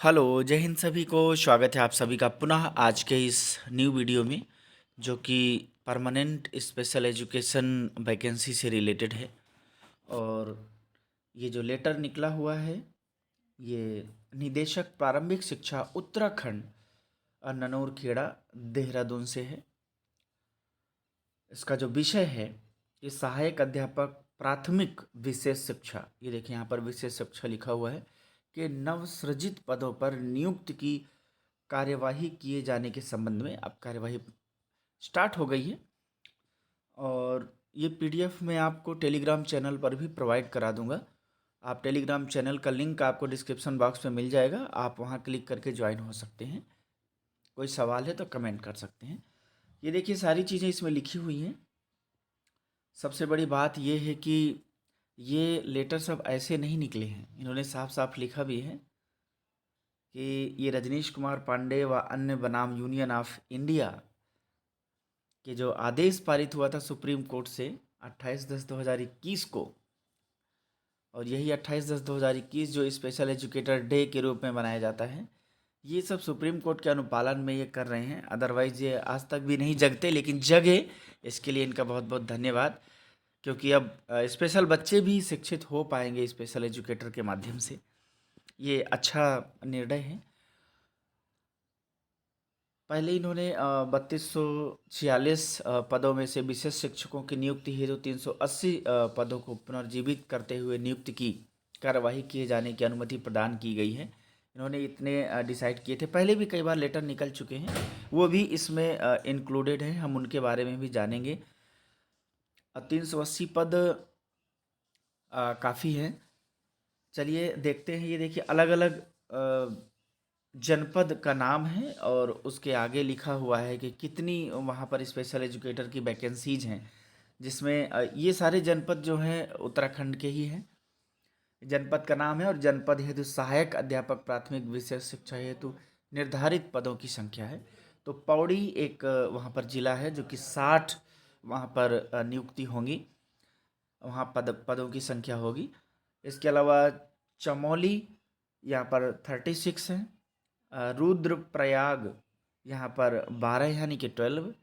Hello, जय हिंद सभी को। स्वागत है आप सभी का पुनः आज के इस न्यू वीडियो में, जो कि परमानेंट स्पेशल एजुकेशन वैकेंसी से रिलेटेड है। और ये जो लेटर निकला हुआ है, ये निदेशक प्रारंभिक शिक्षा उत्तराखंड ननौर खेड़ा देहरादून से है। इसका जो विषय है, ये सहायक अध्यापक प्राथमिक विशेष शिक्षा। ये देखिए यहाँ पर विशेष शिक्षा लिखा हुआ है कि नवसृजित पदों पर नियुक्त की कार्यवाही किए जाने के संबंध में। अब कार्यवाही स्टार्ट हो गई है और ये पीडीएफ मैं आपको टेलीग्राम चैनल पर भी प्रोवाइड करा दूंगा। आप टेलीग्राम चैनल का लिंक आपको डिस्क्रिप्शन बॉक्स में मिल जाएगा, आप वहाँ क्लिक करके ज्वाइन हो सकते हैं। कोई सवाल है तो कमेंट कर सकते हैं। ये देखिए सारी चीज़ें इसमें लिखी हुई हैं। सबसे बड़ी बात ये है कि ये लेटर सब ऐसे नहीं निकले हैं, इन्होंने साफ साफ लिखा भी है कि ये रजनीश कुमार पांडे व अन्य बनाम यूनियन ऑफ इंडिया के जो आदेश पारित हुआ था सुप्रीम कोर्ट से 28/10/2021 को, और यही 28/10/2021 जो स्पेशल एजुकेटर डे के रूप में मनाया जाता है, ये सब सुप्रीम कोर्ट के अनुपालन में ये कर रहे हैं। अदरवाइज ये आज तक भी नहीं जगते, लेकिन जगे, इसके लिए इनका बहुत बहुत धन्यवाद। क्योंकि अब स्पेशल बच्चे भी शिक्षित हो पाएंगे स्पेशल एजुकेटर के माध्यम से। ये अच्छा निर्णय है। पहले इन्होंने 3246 पदों में से विशेष शिक्षकों की नियुक्ति हेतु 380 पदों को पुनर्जीवित करते हुए नियुक्ति की कार्यवाही किए जाने की अनुमति प्रदान की गई है। इन्होंने इतने डिसाइड किए थे। पहले भी कई बार लेटर निकल चुके हैं, वो भी इसमें इंक्लूडेड हैं। हम उनके बारे में भी जानेंगे। 380 पद काफ़ी हैं। चलिए देखते हैं। ये देखिए अलग अलग जनपद का नाम है और उसके आगे लिखा हुआ है कि कितनी वहाँ पर स्पेशल एजुकेटर की वैकेंसीज हैं, जिसमें ये सारे जनपद जो हैं उत्तराखंड के ही हैं। जनपद का नाम है और जनपद हेतु सहायक अध्यापक प्राथमिक विशेष शिक्षा हेतु निर्धारित पदों की संख्या है। तो पौड़ी एक वहाँ पर जिला है, जो कि 60 वहाँ पर नियुक्ति होंगी, वहाँ पदों की संख्या होगी। इसके अलावा चमोली यहाँ पर 36 हैं। रुद्रप्रयाग यहाँ पर 12 यानी कि 12।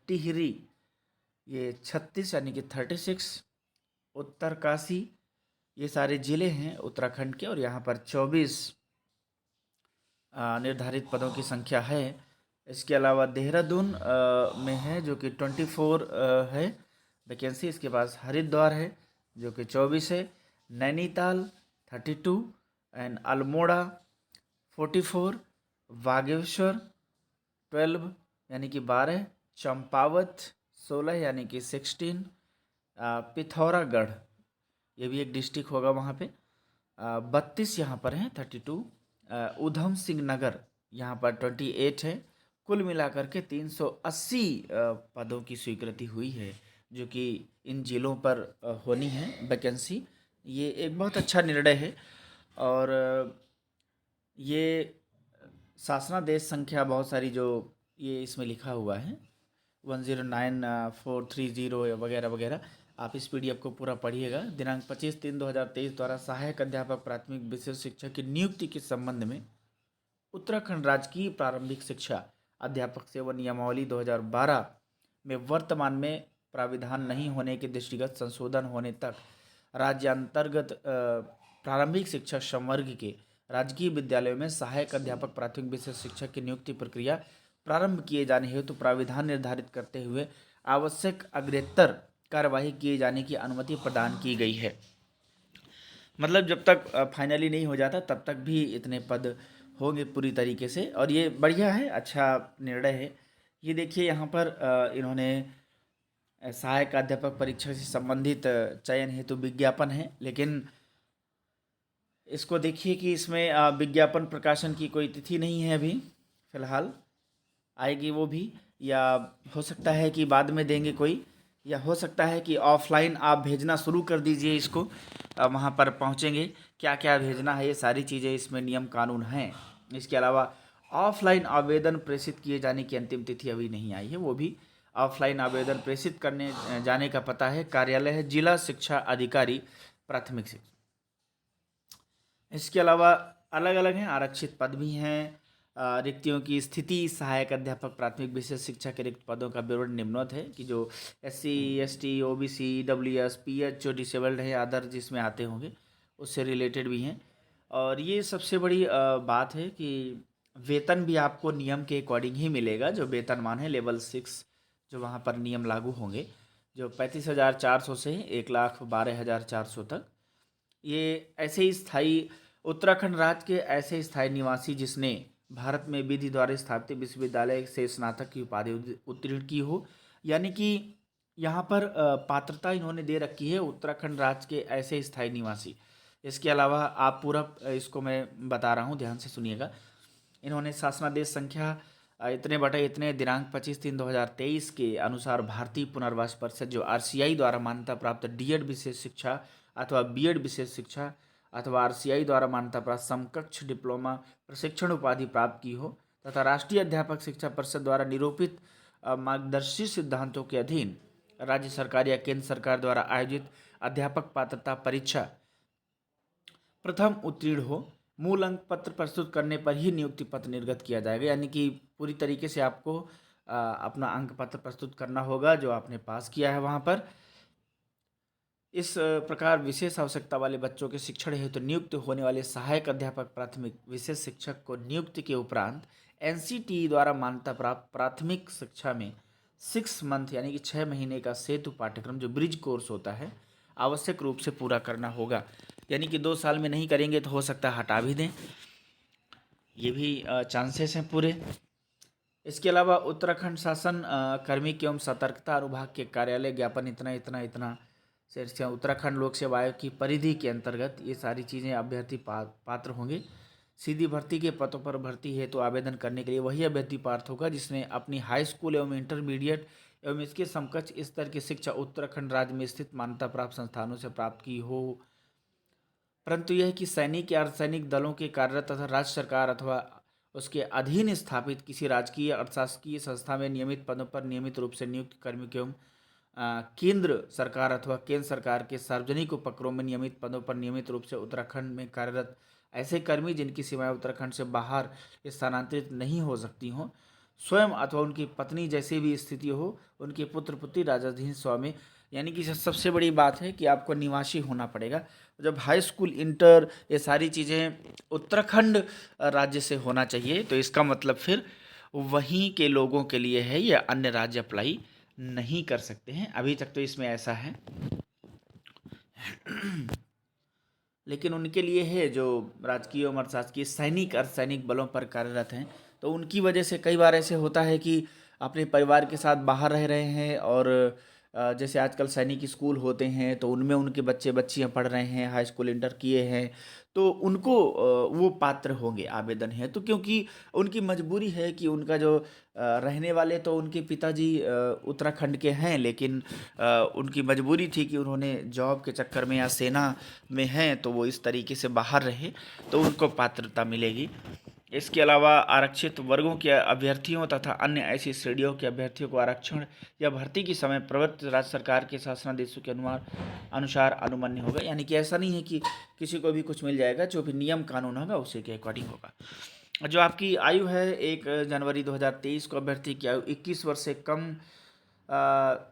टिहरी ये 36 यानी कि 36। उत्तरकाशी ये सारे ज़िले हैं उत्तराखंड के, और यहाँ पर 24 निर्धारित पदों की संख्या है। इसके अलावा देहरादून में है, जो कि 24 है वैकेंसी। इसके पास हरिद्वार है, जो कि 24 है। नैनीताल 32 एंड अल्मोड़ा 44। बागेश्वर 12 यानी कि 12। चंपावत 16 यानी कि 16। पिथौरागढ़ ये भी एक डिस्ट्रिक्ट होगा वहाँ पे, 32 यहाँ पर हैं 32। उधम सिंह नगर यहाँ पर 28 है। कुल मिलाकर के 380 पदों की स्वीकृति हुई है, जो कि इन जिलों पर होनी है वैकेंसी। ये एक बहुत अच्छा निर्णय है। और ये शासनादेश संख्या बहुत सारी जो ये इसमें लिखा हुआ है 109430 वगैरह वगैरह, आप इस पीडीएफ को पूरा पढ़िएगा। दिनांक 25/3/2023 द्वारा सहायक अध्यापक प्राथमिक विशेष शिक्षा की नियुक्ति के संबंध में उत्तराखंड राजकीय प्रारंभिक शिक्षा अध्यापक सेवा नियमावली 2012 में वर्तमान में प्राविधान नहीं होने के दृष्टिगत संशोधन होने तक राज्यांतर्गत प्रारंभिक शिक्षा संवर्ग के राजकीय विद्यालयों में सहायक अध्यापक प्राथमिक विशेष शिक्षा की नियुक्ति प्रक्रिया प्रारंभ किए जाने हेतु प्राविधान निर्धारित करते हुए आवश्यक अग्रेतर कार्यवाही किए जाने की अनुमति प्रदान की गई है। मतलब जब तक फाइनली नहीं हो जाता तब तक भी इतने पद होंगे पूरी तरीके से, और ये बढ़िया है, अच्छा निर्णय है। ये देखिए यहाँ पर इन्होंने सहायक अध्यापक परीक्षा से संबंधित चयन हेतु विज्ञापन है, लेकिन इसको देखिए कि इसमें विज्ञापन प्रकाशन की कोई तिथि नहीं है अभी फ़िलहाल। आएगी वो भी, या हो सकता है कि बाद में देंगे कोई, या हो सकता है कि ऑफलाइन आप भेजना शुरू कर दीजिए इसको। वहाँ पर पहुँचेंगे क्या क्या भेजना है, ये सारी चीज़ें इसमें नियम कानून हैं। इसके अलावा ऑफलाइन आवेदन प्रेषित किए जाने की अंतिम तिथि अभी नहीं आई है, वो भी ऑफलाइन आवेदन प्रेषित करने जाने का पता है, कार्यालय है जिला शिक्षा अधिकारी प्राथमिक शिक्षा। इसके अलावा अलग अलग हैं, आरक्षित पद भी हैं। रिक्तियों की स्थिति, सहायक अध्यापक प्राथमिक विशेष शिक्षा के रिक्त पदों का विवरण निम्नवत है कि जो SC ST OBC WS PH जो डिसेबल्ड है अदर जिसमें आते होंगे उससे रिलेटेड भी हैं। और ये सबसे बड़ी बात है कि वेतन भी आपको नियम के अकॉर्डिंग ही मिलेगा। जो वेतनमान है लेवल 6 जो वहाँ पर नियम लागू होंगे, जो 35,400 से 1,12,400 तक। ये ऐसे ही स्थायी उत्तराखंड राज्य के ऐसे स्थायी निवासी जिसने भारत में विधि द्वारा स्थापित विश्वविद्यालय से स्नातक की उपाधि उत्तीर्ण की हो, यानी कि यहाँ पर पात्रता इन्होंने दे रखी है उत्तराखंड राज्य के ऐसे स्थायी निवासी। इसके अलावा आप पूरा इसको मैं बता रहा हूँ, ध्यान से सुनिएगा। इन्होंने शासनादेश संख्या इतने बटे इतने दिनांक 25/3/2023 के अनुसार भारतीय पुनर्वास परिषद जो RCI द्वारा मान्यता प्राप्त D.Ed विशेष शिक्षा अथवा B.Ed विशेष शिक्षा अथवा RCI द्वारा मान्यता प्राप्त समकक्ष डिप्लोमा प्रशिक्षण उपाधि प्राप्त की हो तथा राष्ट्रीय अध्यापक शिक्षा परिषद द्वारा निरूपित मार्गदर्शी सिद्धांतों के अधीन राज्य सरकार या केंद्र सरकार द्वारा आयोजित अध्यापक पात्रता परीक्षा प्रथम उत्तीर्ण हो, मूल अंक पत्र प्रस्तुत करने पर ही नियुक्ति पत्र निर्गत किया जाएगा। यानी कि पूरी तरीके से आपको अपना अंक पत्र प्रस्तुत करना होगा जो आपने पास किया है वहाँ पर। इस प्रकार विशेष आवश्यकता वाले बच्चों के शिक्षण हेतु नियुक्त होने वाले सहायक अध्यापक प्राथमिक विशेष शिक्षक को नियुक्ति के उपरांत NCTE द्वारा मान्यता प्राप्त प्राथमिक शिक्षा में 6 मंथ यानी कि 6 महीने का सेतु पाठ्यक्रम जो ब्रिज कोर्स होता है आवश्यक रूप से पूरा करना होगा। यानी कि 2 साल में नहीं करेंगे तो हो सकता है हटा भी दें, ये भी चांसेस हैं पूरे। इसके अलावा उत्तराखंड शासन कार्मिक एवं सतर्कता अनुभाग के कार्यालय ज्ञापन इतना इतना इतना से उत्तराखंड लोक सेवा आयोग की परिधि के अंतर्गत ये सारी चीज़ें अभ्यर्थी पात्र होंगे। सीधी भर्ती के पदों पर भर्ती हेतु तो आवेदन करने के लिए वही अभ्यर्थी पात्र होगा जिसने अपनी हाई स्कूल एवं इंटरमीडिएट एवं इसके समकक्ष स्तर की शिक्षा उत्तराखंड राज्य में स्थित मान्यता प्राप्त संस्थानों से प्राप्त की हो। परंतु यह कि सैनिक या अर्धसैनिक दलों के कार्यरत तथा राज्य सरकार अथवा उसके अधीन स्थापित किसी राजकीय अर्थशासकीय संस्था में नियमित पदों पर नियमित रूप से नियुक्त कर्मी एवं केंद्र सरकार अथवा केंद्र सरकार के सार्वजनिक उपक्रमों में नियमित पदों पर नियमित रूप से उत्तराखंड में कार्यरत ऐसे कर्मी जिनकी सेवाएं उत्तराखंड से बाहर स्थानांतरित नहीं हो सकती हों, स्वयं अथवा उनकी पत्नी जैसी भी स्थिति हो, उनके पुत्र पुत्री राजधानी स्वामी। यानी कि सबसे बड़ी बात है कि आपको निवासी होना पड़ेगा। जब हाई स्कूल इंटर ये सारी चीज़ें उत्तराखंड राज्य से होना चाहिए तो इसका मतलब फिर वहीं के लोगों के लिए है, या अन्य राज्य अप्लाई नहीं कर सकते हैं। अभी तक तो इसमें ऐसा है लेकिन उनके लिए है जो राजकीय और अशासकीय सैनिक अर्धसैनिक बलों पर कार्यरत हैं। तो उनकी वजह से कई बार ऐसे होता है कि अपने परिवार के साथ बाहर रह रहे हैं और जैसे आजकल सैनिक स्कूल होते हैं तो उनमें उनके बच्चे बच्चियां पढ़ रहे हैं, हाई स्कूल इंटर किए हैं, तो उनको वो पात्र होंगे आवेदन है तो, क्योंकि उनकी मजबूरी है कि उनका जो रहने वाले तो उनके पिताजी उत्तराखंड के हैं, लेकिन उनकी मजबूरी थी कि उन्होंने जॉब के चक्कर में या सेना में हैं तो वो इस तरीके से बाहर रहे तो उनको पात्रता मिलेगी। इसके अलावा आरक्षित वर्गों के अभ्यर्थियों तथा अन्य ऐसी श्रेणियों के अभ्यर्थियों को आरक्षण या भर्ती की समय प्रवृत्त राज्य सरकार के शासनादेशों के अनुसार अनुमान्य होगा। यानी कि ऐसा नहीं है कि किसी को भी कुछ मिल जाएगा, जो भी नियम कानून होगा उसी के अकॉर्डिंग होगा। जो आपकी आयु है 1 जनवरी 2023 को अभ्यर्थी की आयु 21 वर्ष से कम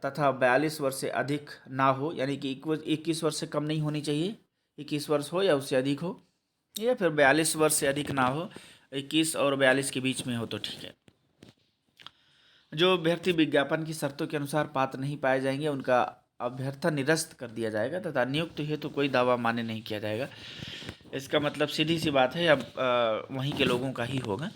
तथा 42 वर्ष से अधिक ना हो, यानी कि 21 वर्ष से कम नहीं होनी चाहिए, 21 वर्ष हो या उससे अधिक हो, या फिर 42 वर्ष से अधिक ना हो, 21 और 42 के बीच में हो तो ठीक है। जो अभ्यर्थी विज्ञापन की शर्तों के अनुसार पात्र नहीं पाए जाएंगे उनका अभ्यर्थन निरस्त कर दिया जाएगा तथा नियुक्त हेतु कोई दावा मान्य नहीं किया जाएगा। इसका मतलब सीधी सी बात है अब वहीं के लोगों का ही होगा।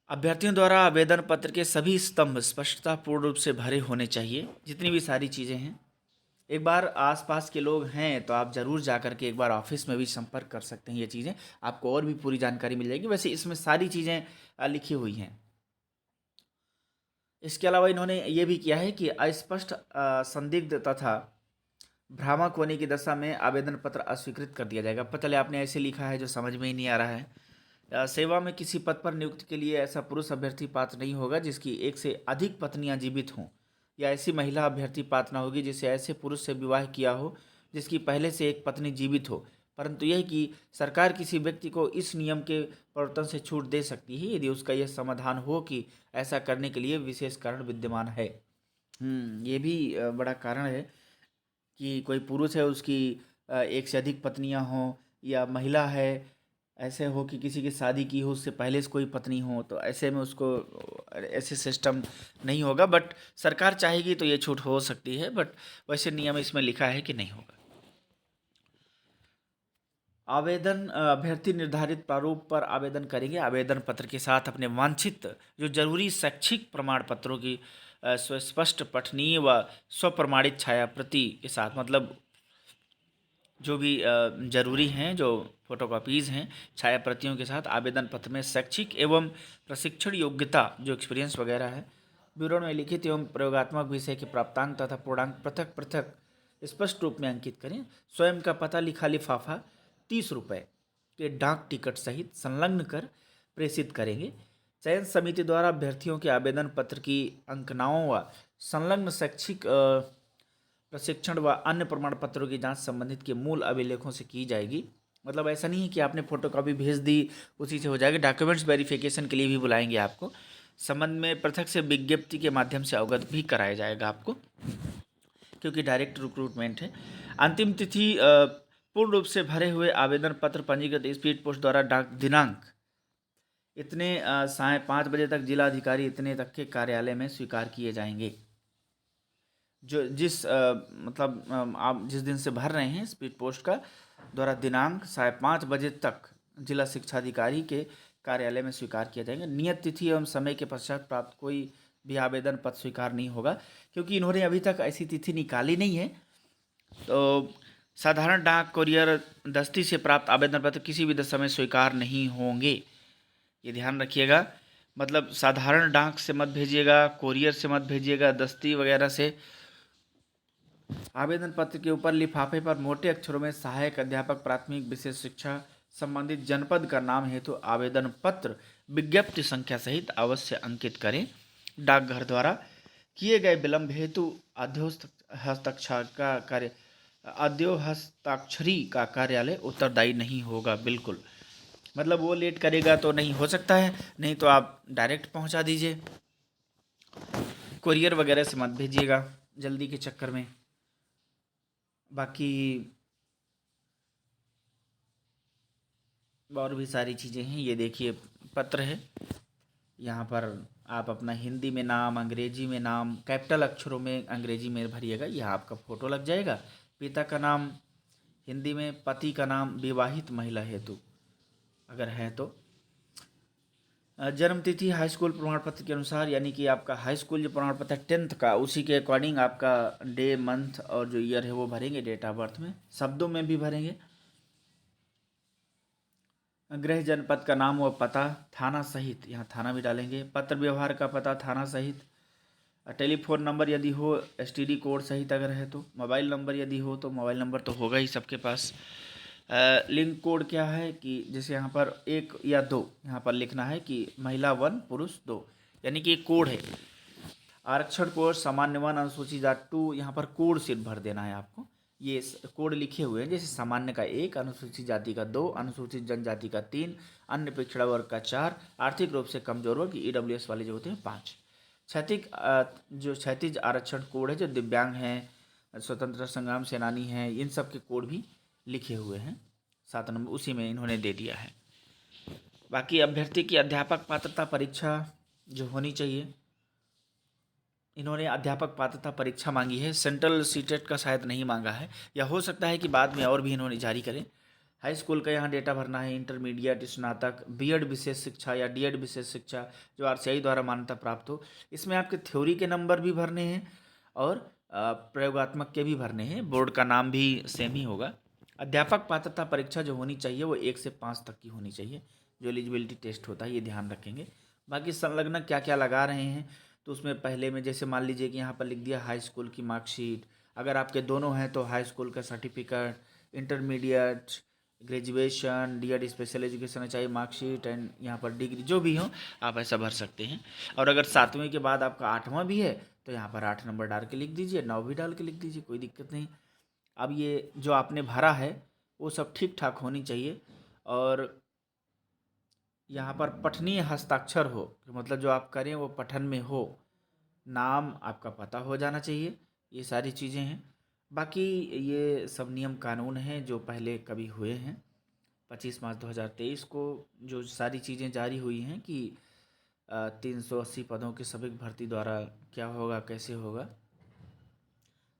अभ्यर्थियों द्वारा आवेदन पत्र के सभी स्तंभ स्पष्टता पूर्ण रूप से भरे होने चाहिए, जितनी भी सारी चीज़ें हैं। एक बार आसपास के लोग हैं तो आप ज़रूर जा कर के एक बार ऑफिस में भी संपर्क कर सकते हैं, ये चीज़ें आपको और भी पूरी जानकारी मिल जाएगी। वैसे इसमें सारी चीज़ें लिखी हुई हैं। इसके अलावा इन्होंने ये भी किया है कि अस्पष्ट संदिग्ध तथा भ्रामक होने की दशा में आवेदन पत्र अस्वीकृत कर दिया जाएगा। पता चले आपने ऐसे लिखा है जो समझ में ही नहीं आ रहा है। सेवा में किसी पद पर नियुक्ति के लिए ऐसा पुरुष अभ्यर्थी पात्र नहीं होगा जिसकी एक से अधिक पत्नियां जीवित हों, या ऐसी महिला अभ्यर्थी पात्र न होगी जिसे ऐसे पुरुष से विवाह किया हो जिसकी पहले से एक पत्नी जीवित हो। परंतु यह कि सरकार किसी व्यक्ति को इस नियम के प्रवर्तन से छूट दे सकती है यदि उसका यह समाधान हो कि ऐसा करने के लिए विशेष कारण विद्यमान है। ये भी बड़ा कारण है कि कोई पुरुष है, उसकी एक से अधिक पत्नियां हों, या महिला है, ऐसे हो कि किसी की शादी की हो, उससे पहले से कोई पत्नी हो, तो ऐसे में उसको ऐसे सिस्टम नहीं होगा। बट सरकार चाहेगी तो ये छूट हो सकती है, बट वैसे नियम इसमें लिखा है कि नहीं होगा। आवेदन अभ्यर्थी निर्धारित प्रारूप पर आवेदन करेंगे। आवेदन पत्र के साथ अपने वांछित जो जरूरी शैक्षिक प्रमाण पत्रों की सुस्पष्ट पठनीय व स्वप्रमाणित छाया प्रति के साथ, मतलब जो भी जरूरी हैं, जो फोटोकॉपीज़ हैं, छाया प्रतियों के साथ आवेदन पत्र में शैक्षिक एवं प्रशिक्षण योग्यता, जो एक्सपीरियंस वगैरह है, विवरण में लिखित एवं प्रयोगात्मक विषय के प्राप्तांक तथा पूर्णांक पृथक पृथक स्पष्ट रूप में अंकित करें। स्वयं का पता लिखा लिफाफा 30 रुपये के डाक टिकट सहित संलग्न कर प्रेषित करेंगे। चयन समिति द्वारा अभ्यर्थियों के आवेदन पत्र की अंकनाओं व संलग्न शैक्षिक प्रशिक्षण व अन्य प्रमाण पत्रों की जांच संबंधित के मूल अभिलेखों से की जाएगी। मतलब ऐसा नहीं है कि आपने फोटोकॉपी भेज दी उसी से हो जाएगा। डॉक्यूमेंट्स वेरिफिकेशन के लिए भी बुलाएंगे आपको। संबंध में पृथक से विज्ञप्ति के माध्यम से अवगत भी कराया जाएगा आपको, क्योंकि डायरेक्ट रिक्रूटमेंट है। अंतिम तिथि पूर्ण रूप से भरे हुए आवेदन पत्र पंजीकृत स्पीड पोस्ट द्वारा डाक दिनांक इतने 5:30 तक जिला अधिकारी इतने तक के कार्यालय में स्वीकार किए जाएंगे। जो जिस मतलब आप जिस दिन से भर रहे हैं स्पीड पोस्ट का, द्वारा दिनांक 5:30 तक जिला शिक्षा अधिकारी के कार्यालय में स्वीकार किया जाएगा। नियत तिथि एवं समय के पश्चात प्राप्त कोई भी आवेदन पत्र स्वीकार नहीं होगा, क्योंकि इन्होंने अभी तक ऐसी तिथि निकाली नहीं है। तो साधारण डाक, कोरियर, दस्ती से प्राप्त आवेदन पत्र किसी भी समय स्वीकार नहीं होंगे, ये ध्यान रखिएगा। मतलब साधारण डाक से मत भेजिएगा, कोरियर से मत भेजिएगा, दस्ती वगैरह से। आवेदन पत्र के ऊपर लिफाफे पर मोटे अक्षरों में सहायक अध्यापक प्राथमिक विशेष शिक्षा संबंधित जनपद का नाम हेतु आवेदन पत्र विज्ञप्ति संख्या सहित अवश्य अंकित करें। डाकघर द्वारा किए गए विलंब हेतु अध्योहस्ताक्षरी का कार्यालय उत्तरदायी नहीं होगा। बिल्कुल, मतलब वो लेट करेगा तो नहीं हो सकता है, नहीं तो आप डायरेक्ट पहुंचा दीजिए। कोरियर वगैरह से मत भेजिएगा जल्दी के चक्कर में। बाकी और भी सारी चीज़ें हैं। ये देखिए पत्र है, यहाँ पर आप अपना हिंदी में नाम, अंग्रेजी में नाम, कैपिटल अक्षरों में अंग्रेजी में भरिएगा। यहाँ आपका फ़ोटो लग जाएगा। पिता का नाम हिंदी में, पति का नाम विवाहित महिला हेतु अगर है तो। जन्म तिथि हाई स्कूल प्रमाण पत्र के अनुसार, यानी कि आपका हाई स्कूल जो प्रमाण पत्र है 10th का, उसी के अकॉर्डिंग आपका डे, मंथ और जो ईयर है वो भरेंगे। डेट ऑफ बर्थ में शब्दों में भी भरेंगे। गृह जनपद का नाम व पता थाना सहित, यहाँ थाना भी डालेंगे। पत्र व्यवहार का पता थाना सहित। टेलीफोन नंबर यदि हो, एसटीडी कोड सहित अगर है तो। मोबाइल नंबर यदि हो तो, मोबाइल नंबर तो होगा ही सबके पास। लिंक कोड क्या है कि जैसे यहाँ पर 1 या 2 यहाँ पर लिखना है कि महिला 1 पुरुष 2, यानी कि एक कोड है। आरक्षण कोड सामान्य 1, अनुसूचित जाति 2, यहाँ पर कोड सिर्फ भर देना है आपको। ये कोड लिखे हुए हैं, जैसे सामान्य का 1, अनुसूचित जाति का 2, अनुसूचित जनजाति का 3, अन्य पिछड़ा वर्ग का 4, आर्थिक रूप से कमजोर वर्ग ईडब्ल्यूएस वाले जो होते हैं 5। क्षैतिज आरक्षण कोड है, जो दिव्यांग हैं, स्वतंत्रता संग्राम सेनानी हैं, इन सब के कोड भी लिखे हुए हैं। 7 नंबर उसी में इन्होंने दे दिया है। बाकी अभ्यर्थी की अध्यापक पात्रता परीक्षा जो होनी चाहिए, इन्होंने अध्यापक पात्रता परीक्षा मांगी है। सेंट्रल सीटेट का शायद नहीं मांगा है, या हो सकता है कि बाद में और भी इन्होंने जारी करें। हाई स्कूल का यहाँ डेटा भरना है। इंटरमीडिएट, स्नातक, बीएड विशेष शिक्षा या डीएड विशेष शिक्षा जो आरसीआई द्वारा मान्यता प्राप्त हो। इसमें आपके थ्योरी के नंबर भी भरने हैं और प्रयोगात्मक के भी भरने हैं। बोर्ड का नाम भी सेम ही होगा। अध्यापक पात्रता परीक्षा जो होनी चाहिए वो 1 से 5 तक की होनी चाहिए, जो एलिजिबिलिटी टेस्ट होता है, ये ध्यान रखेंगे। बाकी संलग्न क्या क्या लगा रहे हैं, तो उसमें पहले में जैसे मान लीजिए कि यहाँ पर लिख दिया हाई स्कूल की मार्कशीट। अगर आपके दोनों हैं तो हाई स्कूल का certificate, intermediate, graduation, DEd special education चाहिए मार्कशीट, एंड यहाँ पर डिग्री जो भी हो आप ऐसा भर सकते हैं। और अगर 7वीं के बाद आपका 8वां भी है तो यहाँ पर 8 नंबर डाल के लिख दीजिए, 9 भी डाल के लिख दीजिए, कोई दिक्कत नहीं। अब ये जो आपने भरा है वो सब ठीक ठाक होनी चाहिए। और यहाँ पर पठनीय हस्ताक्षर हो, मतलब जो आप करें वो पठन में हो, नाम आपका पता हो जाना चाहिए, ये सारी चीज़ें हैं। बाकी ये सब नियम कानून हैं जो पहले कभी हुए हैं। 25 मार्च 2023 को जो सारी चीज़ें जारी हुई हैं कि 380 पदों के सभी भर्ती द्वारा क्या होगा, कैसे होगा,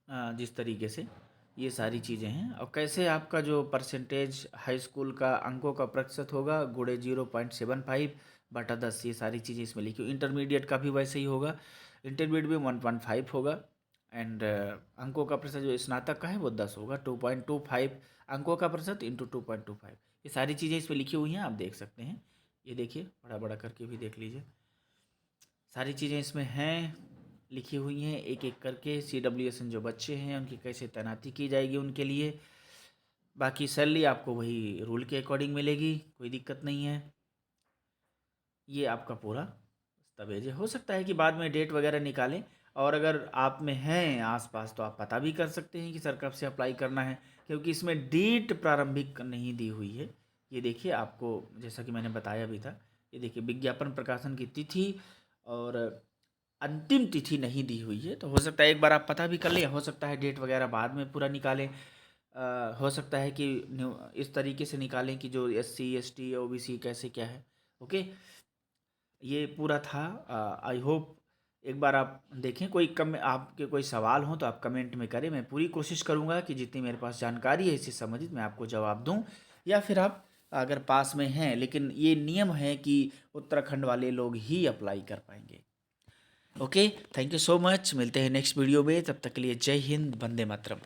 जिस तरीके से ये सारी चीज़ें हैं, और कैसे आपका जो परसेंटेज हाई स्कूल का अंकों का प्रतिशत होगा गुणे 0.75/10, ये सारी चीज़ें इसमें लिखी। इंटरमीडिएट का भी वैसे ही होगा, इंटरमीडिएट भी 1.5 होगा, एंड अंकों का प्रतिशत जो स्नातक का है वो 10 होगा। 2.25 अंकों का प्रतिशत इंटू 2.25, ये सारी चीज़ें इसमें लिखी हुई हैं, आप देख सकते हैं। ये देखिए, बड़ा बड़ा करके भी देख लीजिए, सारी चीज़ें इसमें हैं, लिखी हुई हैं एक एक करके। CWSN जो बच्चे हैं उनकी कैसे तैनाती की जाएगी उनके लिए। बाकी सैलरी आपको वही रूल के अकॉर्डिंग मिलेगी, कोई दिक्कत नहीं है। ये आपका पूरा दस्तावेज है। हो सकता है कि बाद में डेट वगैरह निकालें, और अगर आप में हैं आसपास तो आप पता भी कर सकते हैं कि सर कब से अप्लाई करना है, क्योंकि इसमें डेट प्रारंभिक नहीं दी हुई है। ये देखिए, आपको जैसा कि मैंने बताया भी था, ये देखिए विज्ञापन प्रकाशन की तिथि और अंतिम तिथि नहीं दी हुई है। तो हो सकता है एक बार आप पता भी कर लें, हो सकता है डेट वगैरह बाद में पूरा निकालें। हो सकता है कि इस तरीके से निकालें कि जो SC ST OBC कैसे क्या है। ओके, ये पूरा था। आई होप एक बार आप देखें। कोई कम आपके कोई सवाल हो तो आप कमेंट में करें, मैं पूरी कोशिश करूंगा कि जितनी मेरे पास जानकारी है इससे संबंधित मैं आपको जवाब दूं। या फिर आप अगर पास में हैं, लेकिन ये नियम है कि उत्तराखंड वाले लोग ही अप्लाई कर पाएंगे। Okay, thank you so much. मिलते हैं नेक्स्ट वीडियो में, तब तक के लिए जय हिंद, वंदे मातरम।